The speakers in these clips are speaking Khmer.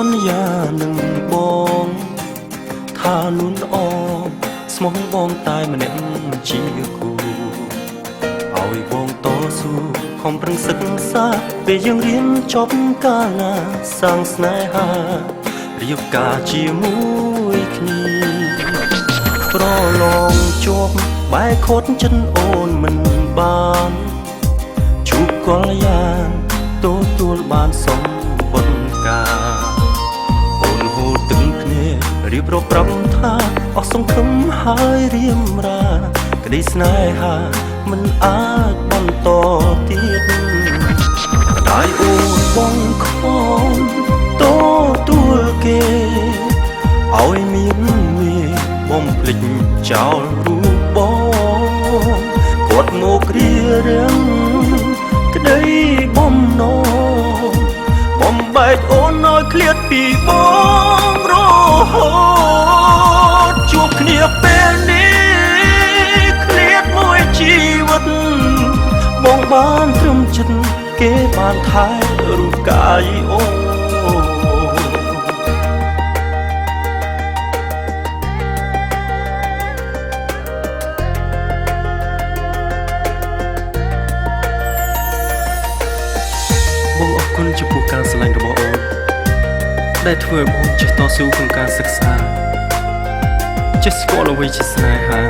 ន្យានឹងបងថានួនអមស្មោះបងតែម្នាក់ជាគូឲ្យបងតស៊ូខំប្រឹងសិក្សាពេលយើងរៀនចប់កាលណាសាងស្នេហារៀបការជាមួយគ្នាប្រឡងជាប់បែកខុតចិត្តអូនមិនបានជួបកលយ៉ាងទទួលបានសំបុត្រការអូនហូរទឹកភ្នែករៀបរាប់ប្រាប់ថាអស់សង្ឃឹមហើយរៀមរាក្តីស្នេហាមិនអាចបន្តទៀតតែអូនបងខំទទួលគេឲ្យមានមេបំភ្លេចចោលរូបបងគាត់មករៀបរៀងក្តីបំណងបំបែកអូនឲ្យឃ្លាតពីបងរហូតជួបគ្នាពេលនេះឃ្លាតមួយជីវិតបងបានត្រឹមចិត្តគេបានថែរូបកាយអូនបងអរគុណចំពោះការស្រឡាញ់របស់អូនដែលធ្វើឲ្យបងចេះតស៊ូក្នុងការសិក្សាចេះស្គាល់អ្វីជាស្នេហា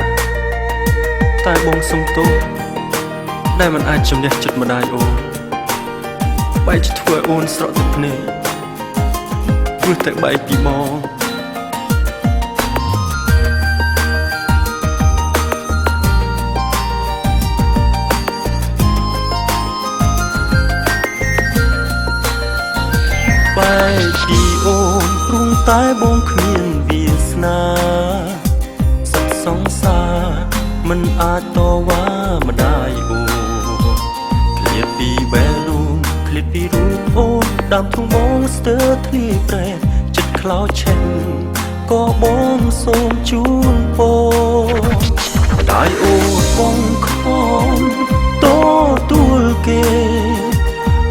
តែបងសុំទោសដែលមិនអាចជំនះចិត្តម្ដាយអូនបែរជាធ្វើឲ្យអូនស្រក់ទឹកភ្នែកព្រោះតែបែកពីបងបែកពីអូនព្រោះតែបងគ្មានវាសនាសុខសង្សារមិនអាចតវ៉ាម្ដាយអូឃ្លាតពីបែរូនឃ្លាតពីរូបអូនដើមទ្រូងបងស្ទើរធ្លាប្រែចិត្តខ្លោចឆេះក៏បងសូមជូនពរម្ដាយអូនបងខំទទួលគេ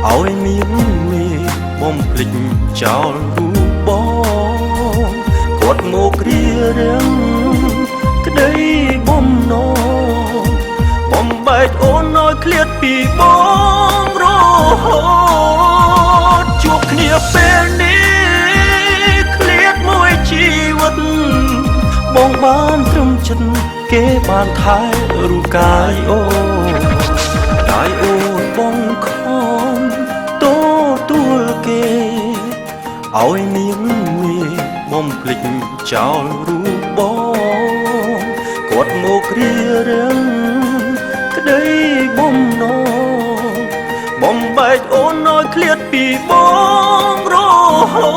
ឲ្យមានមេបំភ្លេចចោលរូបបងគាត់មករៀបរៀងក្តីបំណងបំបែកអូនឲ្យឃ្លាតពីបងរហូតជួបគ្នាពេលនេះឃ្លាតមួយជីវិតបងបានត្រឹមចិត្តគេបានថែរូបកាយអូនកាយអូនបងខំទទួលគេឲ្យមានមេបំភ្លេចចោលរូបបងគាត់មករៀបរៀងក្តីបំណងបំបែកអូនឲ្យឃ្លាតពីបងរហូ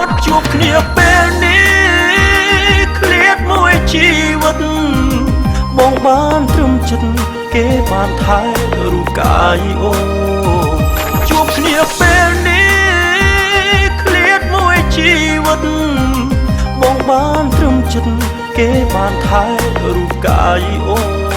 តជួបគ្នាពេលនេះឃ្លាតមួយជីវិតបងបានត្រឹមចិត្តគេបានថែរូបកាយអូនជួបគ្នាពេលនេះឃ្លាតមួយជីវិតបងបានត្រឹមចិត្តគេបានថែរូបកាយអូន